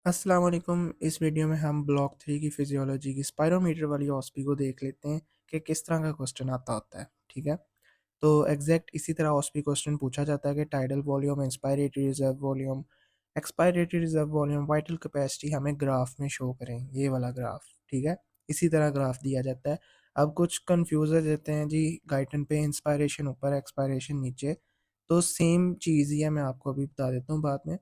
अस्सलाम वालेकुम। इस वीडियो में हम ब्लॉक 3 की फिजियोलॉजी की स्पायरोमीटर वाली ऑस्पी को देख लेते हैं कि किस तरह का क्वेश्चन आता होता है। ठीक है, तो एग्जैक्ट इसी तरह ऑस्पी क्वेश्चन पूछा जाता है कि tidal volume, inspiratory reserve volume, expiratory reserve volume, vital capacity हमें ग्राफ में शो करें, ये वाला ग्राफ। ठीक है, इसी तरह ग्राफ दिया जाता है। अब कुछ कन्फ्यूजर देते हैं जी, गाइटन पे इंस्पायरेशन ऊपर, एक्सपायरेशन नीचे, तो सेम चीज़ ही है, मैं आपको अभी बता देता हूँ बाद में।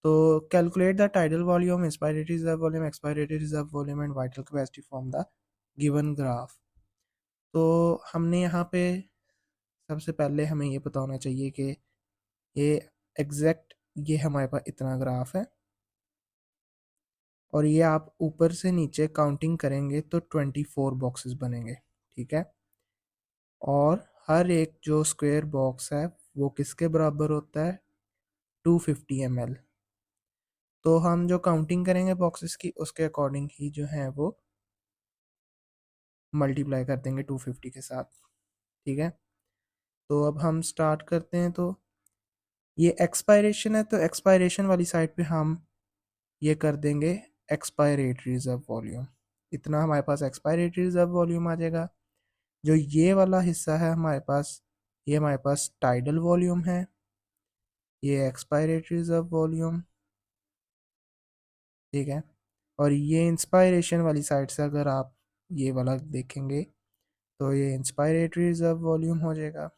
तो calculate the tidal volume, inspiratory reserve volume, expiratory reserve volume and vital capacity from the given graph. तो हमने यहाँ पे सबसे पहले हमें ये पता होना चाहिए कि ये एग्जैक्ट ये हमारे पास इतना ग्राफ है, और ये आप ऊपर से नीचे काउंटिंग करेंगे तो 24 बॉक्सेस बनेंगे। ठीक है, और हर एक जो स्क्वायर बॉक्स है वो किसके बराबर होता है? 250 ml। तो हम जो काउंटिंग करेंगे बॉक्सेस की, उसके अकॉर्डिंग ही जो है वो मल्टीप्लाई कर देंगे 250 के साथ। ठीक है, तो अब हम स्टार्ट करते हैं। तो ये एक्सपायरेशन है, तो एक्सपायरेशन वाली साइड पे हम ये कर देंगे एक्सपायरेटरी रिजर्व वॉल्यूम। इतना हमारे पास एक्सपायरेटरी रिजर्व वॉल्यूम आ जाएगा। जो ये वाला हिस्सा है हमारे पास, ये हमारे पास टाइडल वॉल्यूम है, ये एक्सपायरेटरी रिजर्व वॉल्यूम। ठीक है, और ये इंस्पायरेशन वाली साइड से अगर आप ये वाला देखेंगे तो ये इंस्पायरेटरी रिजर्व वॉल्यूम हो जाएगा।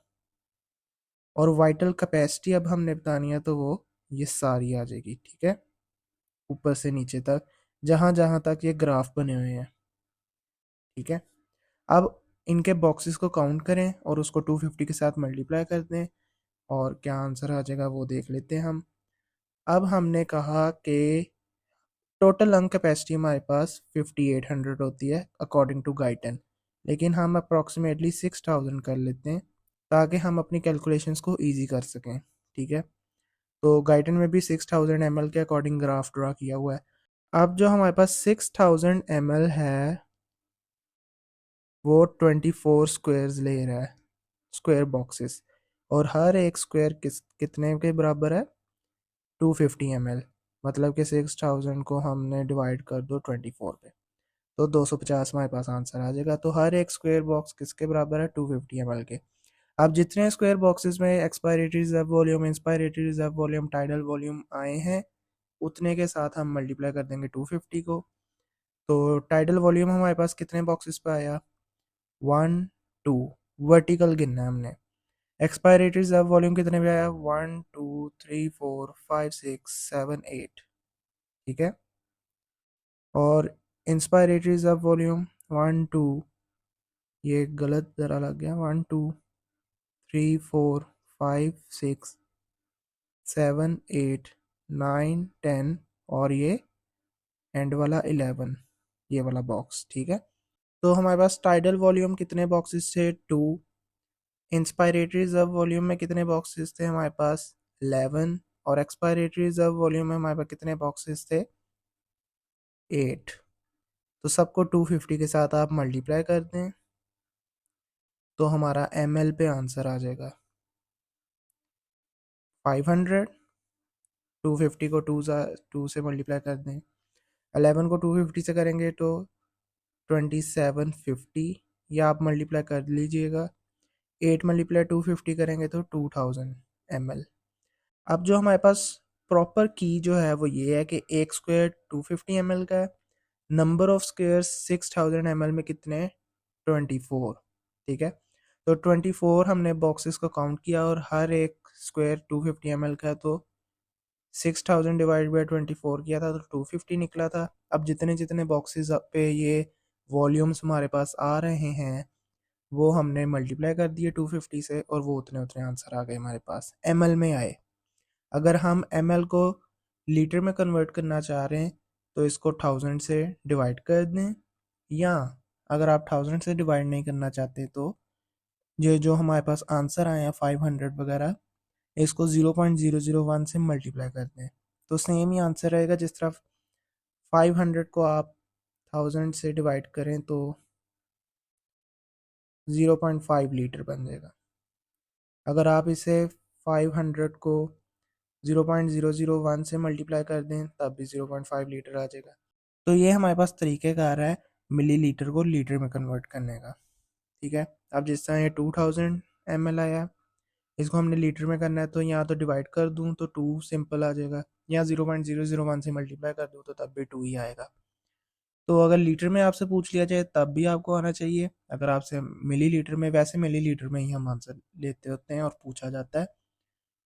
और वाइटल कैपेसिटी अब हमने बतानी है, तो वो ये सारी आ जाएगी। ठीक है, ऊपर से नीचे तक, जहां जहां तक ये ग्राफ बने हुए हैं। ठीक है, अब इनके बॉक्सेस को काउंट करें और उसको 250 के साथ मल्टीप्लाई कर दें, और क्या आंसर आ जाएगा वो देख लेते हैं हम। अब हमने कहा कि टोटल लंग कैपेसिटी हमारे पास 5800 होती है अकॉर्डिंग टू गाइटन, लेकिन हम अप्रॉक्सीमेटली 6000 कर लेते हैं ताकि हम अपनी कैलकुलेशंस को ईजी कर सकें। ठीक है, तो गाइडन में भी 6000 ml के अकॉर्डिंग ग्राफ ड्रा किया हुआ है। अब जो हमारे पास 6000 ml है वो 24 स्क्वायर्स ले रहा है, स्क्वायर बॉक्सेस, और हर एक स्क्वायर कितने के बराबर है? 250 ml। मतलब कि 6000 को हमने डिवाइड कर दो 24 पे, तो 250 हमारे पास आंसर आ जाएगा। तो हर एक स्क्वायर बॉक्स किसके बराबर है? 250 ml के। अब जितने स्क्वायर बॉक्सेस में expiratory reserve volume, inspiratory reserve volume, tidal volume आए हैं, उतने के साथ हम मल्टीप्लाई कर देंगे 250 को। तो टाइडल वॉल्यूम हमारे पास कितने बॉक्सेस पे आया? 1 2, वर्टिकल गिनना है हमने। एक्सपायरेटरी रिजर्व वॉल्यूम कितने पे आया? 1 2 3 4 5 6 7 8। ठीक है, और इंस्पायरेटरी रिजर्व वॉल्यूम 1 2, ये गलत ज़रा लग गया, 1 2 3 4 5 6 7 8 9 10, और ये एंड वाला 11, ये वाला बॉक्स। ठीक है, तो हमारे पास टाइडल वॉल्यूम कितने बॉक्सेस थे? 2। इंस्पायरेटरी रिजर्व वॉल्यूम में कितने बॉक्सेस थे हमारे पास? 11। और एक्सपायरेटरी रिजर्व वॉल्यूम में हमारे पास कितने बॉक्सेस थे? 8। तो सबको 250 के साथ आप मल्टीप्लाई कर दें तो हमारा ml पे आंसर आ जाएगा 500। 250 को 2 से मल्टीप्लाई कर दें, 11 को 250 से करेंगे तो 2750, या आप मल्टीप्लाई कर लीजिएगा। 8 मल्टीप्लाई 250 करेंगे तो 2000 ml। अब जो हमारे पास प्रॉपर की जो है वो ये है कि एक स्क्वायर 250 ml का है, नंबर ऑफ स्क्वायर 6000 ml में कितने हैं? 24। ठीक है, तो 24 हमने बॉक्सेस को काउंट किया, और हर एक स्क्वायर 250 ml का है, तो 6000 डिवाइड बाई 24 किया था तो 250 निकला था। अब जितने जितने बॉक्सेस पे ये वॉल्यूम्स हमारे पास आ रहे हैं वो हमने मल्टीप्लाई कर दिए 250 से, और वो उतने उतने आंसर आ गए हमारे पास, ml में आए। अगर हम ml को लीटर में कन्वर्ट करना चाह रहे हैं तो इसको 1000 से डिवाइड कर दें, या अगर आप 1000 से डिवाइड नहीं करना चाहते तो ये जो हमारे पास आंसर आए हैं 500 वगैरह, इसको 0.001 से मल्टीप्लाई कर दें, तो सेम ही आंसर रहेगा। जिस तरह 500 को आप 1000 से डिवाइड करें तो 0.5 लीटर बन जाएगा। अगर आप इसे 500 को 0.001 से मल्टीप्लाई कर दें तब भी 0.5 लीटर आ जाएगा। तो ये हमारे पास तरीक़ेकार है मिलीलीटर को लीटर में कन्वर्ट करने का, ठीक है। अब जिस तरह ये 2000 ml आया, इसको हमने लीटर में करना है, तो यहाँ तो डिवाइड कर दूँ तो 2 सिंपल आ जाएगा, यहाँ 0.001 से मल्टीप्लाई कर दूँ तो तब भी 2 ही आएगा। तो अगर लीटर में आपसे पूछ लिया जाए तब भी आपको आना चाहिए, अगर आपसे मिलीलीटर में, वैसे मिलीलीटर में ही हम आंसर लेते होते हैं और पूछा जाता है,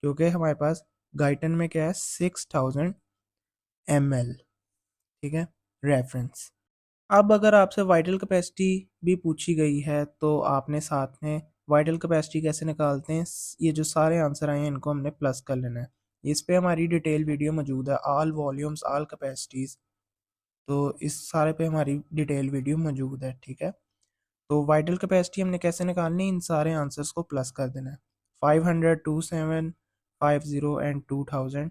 क्योंकि हमारे पास गाइटन में क्या है 6000 ml, ठीक है, रेफरेंस। अब अगर आपसे वाइटल कैपेसिटी भी पूछी गई है तो आपने साथ में वाइटल कैपेसिटी कैसे निकालते हैं, ये जो सारे आंसर आए हैं इनको हमने प्लस कर लेना है। इस पे हमारी डिटेल वीडियो मौजूद है, ऑल वॉल्यूम्स ऑल कैपेसिटीज़, तो इस सारे पे हमारी डिटेल वीडियो मौजूद है, ठीक है। तो वाइटल कैपेसिटी हमने कैसे निकालनी, इन सारे आंसर्स को प्लस कर देना है। 500, 2750 एंड 2000,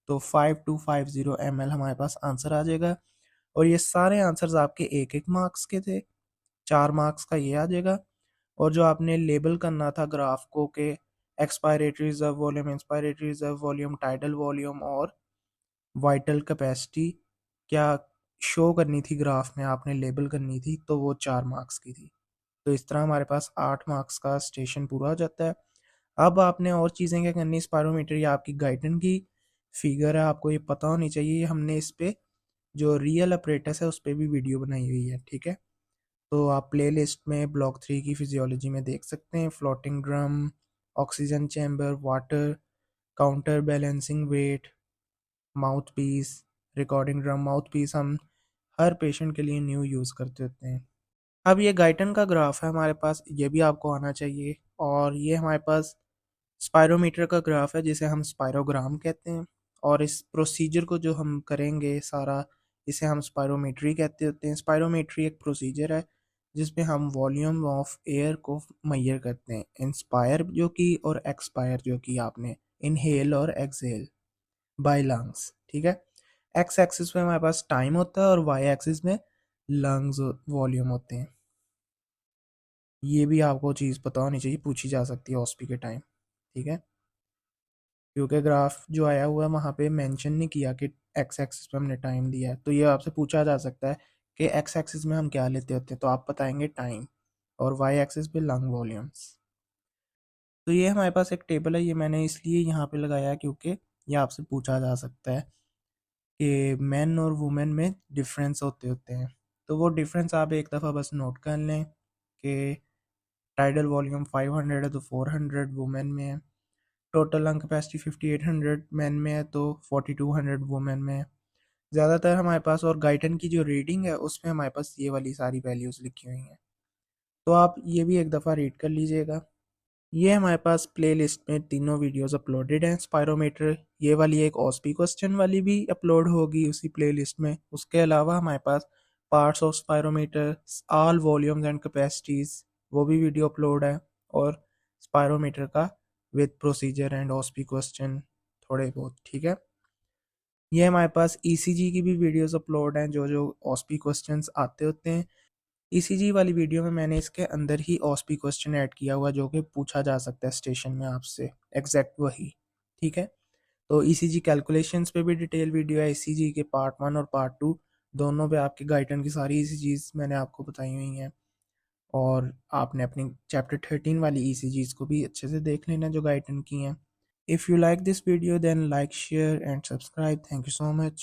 तो 5250 ml हमारे पास आंसर आ जाएगा। और ये सारे आंसर्स आपके एक एक मार्क्स के थे, 4 मार्क्स का ये आ जाएगा। और जो आपने लेबल करना था ग्राफ को के expiratory reserve volume, inspiratory reserve volume, tidal volume और वाइटल कैपेसिटी क्या शो करनी थी ग्राफ में, आपने लेबल करनी थी, तो वो 4 मार्क्स की थी। तो इस तरह हमारे पास 8 मार्क्स का स्टेशन पूरा हो जाता है। अब आपने और चीज़ें क्या करनी, स्पायरोमीटर या आपकी गाइडन की फिगर है, आपको ये पता होनी चाहिए। हमने इस पे जो रियल अपरेटस है उस पर भी वीडियो बनाई हुई है, ठीक है। तो आप प्लेलिस्ट में ब्लॉक 3 की फिजियोलॉजी में देख सकते हैं, floating drum, oxygen chamber, water counter balancing weight, mouthpiece, recording drum. Mouthpiece हम हर पेशेंट के लिए न्यू यूज़ करते होते हैं। अब ये गाइटन का ग्राफ है हमारे पास, ये भी आपको आना चाहिए। और ये हमारे पास स्पायरोमीटर का ग्राफ है जिसे हम स्पायरोग्राम कहते हैं। और इस प्रोसीजर को जो हम करेंगे सारा, इसे हम स्पायरोमेट्री कहते होते हैं। स्पायरोमेट्री एक प्रोसीजर है जिसमें हम वॉल्यूम ऑफ एयर को मैयर करते हैं, इंस्पायर जो कि और एक्सपायर जो कि आपने इनहेल और एक्सहेल बाय लंग्स, ठीक है। एक्स एक्सिस में हमारे पास टाइम होता है और वाई एक्सिस में लंग्स वॉल्यूम होते हैं। ये भी आपको चीज़ पता होनी चाहिए, पूछी जा सकती है ऑस्पी के टाइम, ठीक है। क्योंकि ग्राफ जो आया हुआ है वहाँ पे मेंशन नहीं किया कि एक्स एक्सिस पे हमने टाइम दिया है, तो ये आपसे पूछा जा सकता है कि एक्स एक्सिस में हम क्या लेते होते हैं, तो आप बताएंगे टाइम, और वाई एक्सिस पे लंग वॉल्यूम्स। तो ये हमारे पास एक टेबल है, ये मैंने इसलिए यहाँ पे लगाया क्योंकि ये आपसे पूछा जा सकता है कि मैन और वुमेन में डिफरेंस होते होते हैं। तो वो डिफरेंस आप एक दफ़ा बस नोट कर लें कि टाइडल वॉल्यूम 500 है तो 400 वुमेन में है, टोटल लंग कैपेसिटी 5800 मैन में है तो 4200 वुमेन में है ज़्यादातर हमारे पास। और गाइटन की जो रीडिंग है उसमें हमारे पास ये वाली सारी वैल्यूज़ लिखी हुई हैं, तो आप ये भी एक दफ़ा रीड कर लीजिएगा। ये हमारे पास प्लेलिस्ट में तीनों वीडियोस अपलोडेड हैं। स्पायरोमीटर, ये वाली एक ऑस्पी क्वेश्चन वाली भी अपलोड होगी उसी प्लेलिस्ट में। उसके अलावा हमारे पास parts of spirometer, all volumes and capacities, वो भी वीडियो अपलोड है। और स्पायरोमीटर का with procedure and OSPE question थोड़े बहुत, ठीक है। ये हमारे पास ईसीजी की भी वीडियोस अपलोड हैं, जो जो ऑस्पी क्वेश्चंस आते होते हैं। ईसीजी वाली वीडियो में मैंने इसके अंदर ही ऑस्पी क्वेश्चन ऐड किया हुआ जो कि पूछा जा सकता है स्टेशन में आपसे, एग्जैक्ट वही, ठीक है। तो ईसीजी कैलकुलेशंस पे भी डिटेल वीडियो है, ईसीजी के पार्ट 1 और पार्ट 2 दोनों पे आपके गाइडन की सारी ईसीजीज मैंने आपको बताई हुई हैं। और आपने अपनी चैप्टर 13 वाली ईसीजीज को भी अच्छे से देख लेना जो गाइडन की हैं। If you like this video then like, share and subscribe. Thank you so much.